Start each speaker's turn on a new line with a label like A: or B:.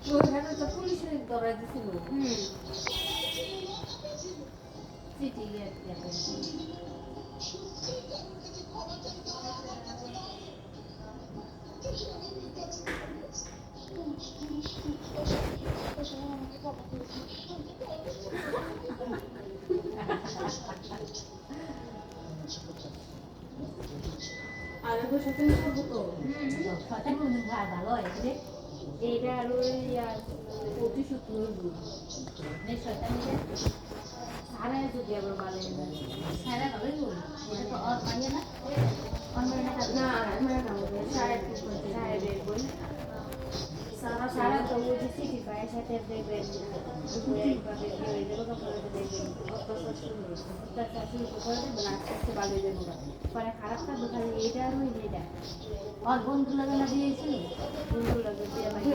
A: ওখানে তো পুলিশের ধরাই দিছিল চিঠি আর তো সাথে করবো তো সাথে মনে হয় ভালো হয়েছে এইটা আর ওই প্রতিশোধ করবো শয়তান সারা যদি আবার ভালো সারা ভালোই বলি এটা তো আর পাইয়ে না অন্য না আমরা না সারা বই সারা সারা তো ওই যে সিটি পায়ের সাথে দেখবেন একভাবে হয়ে যাবে তারপরে দেখবেন অত্যাচার শুরু করে দেবেন আস্তে আস্তে ভালো হয়ে যাবে পরে খারাপ থাকবে খালি এইটা আর ওই এটা আর বন্ধু লাগানো দিয়েছিল বন্ধু লাগে দিয়ে আমাকে